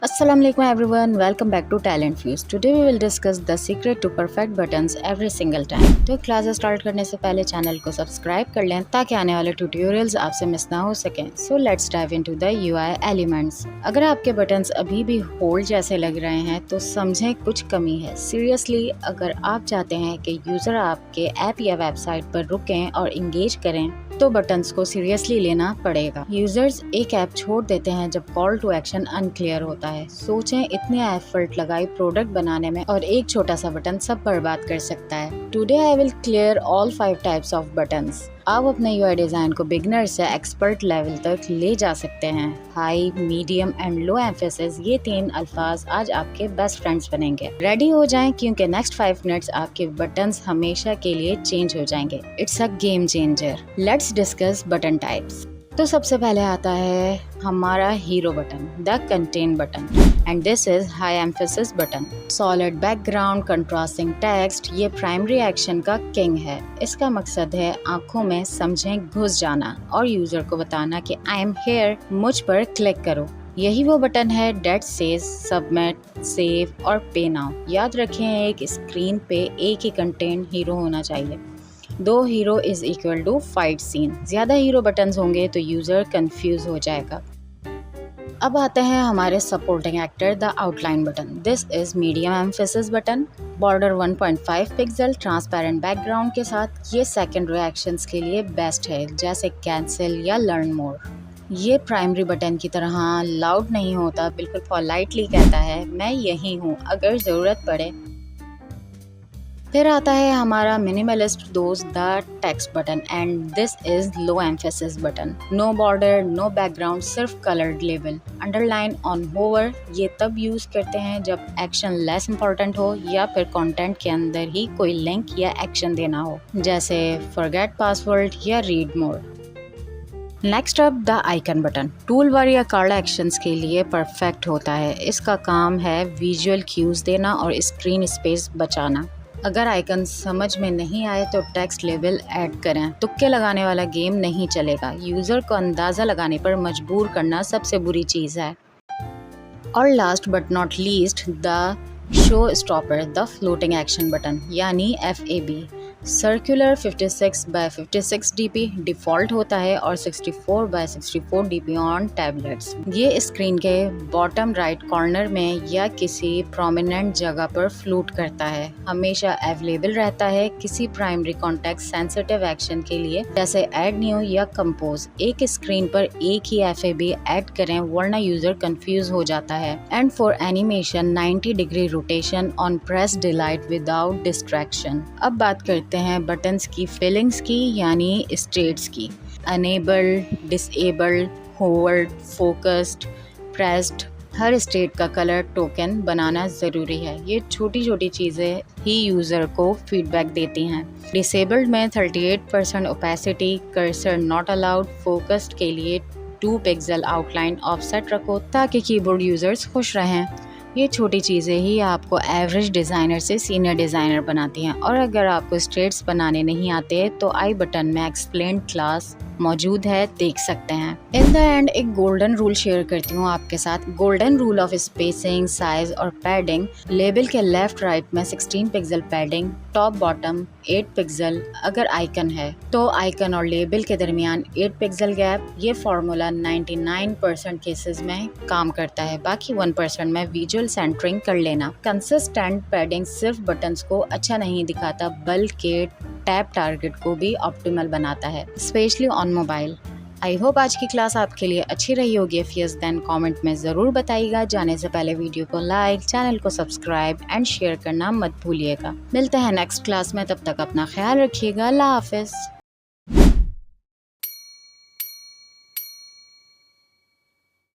Assalamualaikum everyone, welcome back to Talent Fuse. Today we will discuss the secret to perfect buttons every single time. तो class start करने से पहले channel को subscribe कर लें ताकि आने वाले ट्यूटोरियल्स आपसे मिस ना हो सकें. So let's dive into the UI elements. अगर आपके बटन्स अभी भी होल्ड जैसे लग रहे हैं तो समझें कुछ कमी है. सीरियसली अगर आप चाहते हैं कि यूज़र आपके ऐप या वेबसाइट पर रुकें और इंगेज करें तो बटन्स को सीरियसली लेना पड़ेगा. यूजर्स एक ऐप छोड़ देते हैं जब कॉल टू एक्शन अनक्लियर होता है. सोचें इतने एफर्ट लगाई प्रोडक्ट बनाने में और एक छोटा सा बटन सब बर्बाद कर सकता है. Today I will clear all 5 types of buttons. आप अपने यूआई डिज़ाइन को बिगनर से एक्सपर्ट लेवल तक ले जा सकते हैं. High, medium and low emphasis, ये 3 अल्फाज आज आपके बेस्ट फ्रेंड्स बनेंगे. रेडी हो जाएं क्योंकि नेक्स्ट 5 मिनट्स आपके बटन्स हमेशा के लिए चेंज हो जाएंगे. It's a game changer. Let's discuss button types. तो सबसे पहले आता है हमारा hero button, the contain button, and this is high emphasis button. Solid background, contrasting text, ये प्राइमरी एक्शन का किंग है. इसका मकसद है आंखों में समझें घुस जाना और यूजर को बताना कि आई एम हियर, मुझ पर क्लिक करो. यही वो बटन है डेट सेज सबमिट, सेव और पे नाउ. याद रखें एक स्क्रीन पे एक ही कंटेंट हीरो होना चाहिए. 2 hero is equal to fight scene. ज्यादा हीरो बटन्स होंगे तो यूजर कंफ्यूज हो जाएगा. अब आते हैं हमारे supporting actor, the outline button. This is medium emphasis button. Border 1.5 pixel, transparent background के साथ. ये सेकेंडरी एक्शंस के लिए बेस्ट है जैसे कैंसिल या लर्न मोर. ये प्राइमरी बटन की तरह लाउड नहीं होता, बिल्कुल पोलाइटली कहता है मैं यही हूँ अगर ज़रूरत पड़े. फिर आता है हमारा मिनिमलिस्ट दोस्त, the text button, and this is low emphasis button. No border, no background, सिर्फ coloured label. Underline on hover, ये तब यूज़ करते हैं जब एक्शन लेस इंपॉर्टेंट हो या फिर कंटेंट के अंदर ही कोई लिंक या एक्शन देना हो, जैसे फॉरगेट पासवर्ड या read more. Next up the icon button. Tool bar या कार्ड एक्शंस के लिए परफेक्ट होता है. इसका काम है विजुअल क्यूज देना और स्क्रीन स्पेस बचाना. अगर आइकन समझ में नहीं आए तो टेक्स्ट लेबल ऐड करें. तुक्के लगाने वाला गेम नहीं चलेगा. यूज़र को अंदाज़ा लगाने पर मजबूर करना सबसे बुरी चीज़ है. और last but not least the show stopper, the floating action button, यानी FAB. Circular 56x56 dp default होता है और 64x64 dp ऑन टैबलेट्स. ये स्क्रीन के बॉटम राइट कॉर्नर में या किसी प्रोमिनेंट जगह पर फ्लूट करता है. हमेशा अवेलेबल रहता है किसी प्राइमरी कॉन्टेक्स्ट सेंसिटिव एक्शन के लिए जैसे ऐड न्यू या कंपोज. एक स्क्रीन पर एक ही FAB ऐड करें वरना यूज़र कंफ्यूज हो जाता है. And for animation 90 degree rotation on press delight without distraction. अब बात करते हैं बटन्स की फीलिंग्स की, यानी स्टेट्स की. Enabled, disabled, hovered, focused, pressed, हर स्टेट का कलर टोकन बनाना ज़रूरी है. ये छोटी छोटी चीज़ें ही यूज़र को फीडबैक देती हैं. डिसेबल्ड में 38% opacity, cursor not allowed, focused के लिए 2 पिक्सल आउटलाइन ऑफसेट रखो ताकि कीबोर्ड यूज़र्स खुश रहें. ये छोटी चीज़ें ही आपको एवरेज डिज़ाइनर से सीनियर डिज़ाइनर बनाती हैं. और अगर आपको स्टेट्स बनाने नहीं आते तो आई बटन में एक्सप्लेन क्लास मौजूद है, देख सकते हैं. इन द एंड एक गोल्डन रूल शेयर करती हूँ आपके साथ. Golden rule of spacing, size और पैडिंग. लेबल के लेफ्ट राइट में 16 pixel padding, top bottom 8 pixel. अगर आइकन है तो आइकन और लेबल के दरमियान 8 पिक्सल गैप. ये फार्मूला 99% केसेस में काम करता है, बाकी 1% में विजुअल सेंटरिंग कर लेना. कंसिस्टेंट पैडिंग सिर्फ बटन्स को अच्छा नहीं दिखाता बल्कि टैप टारगेट को भी ऑप्टिमल बनाता है, specially on mobile. I hope आज की क्लास आपके लिए अच्छी रही होगी. इफ यस देन कमेंट में ज़रूर बताइएगा. जाने से पहले वीडियो को लाइक, चैनल को सब्सक्राइब एंड शेयर करना मत भूलिएगा. मिलते हैं नेक्स्ट क्लास में, तब तक अपना ख्याल रखिएगा. अल्लाह हाफिज़.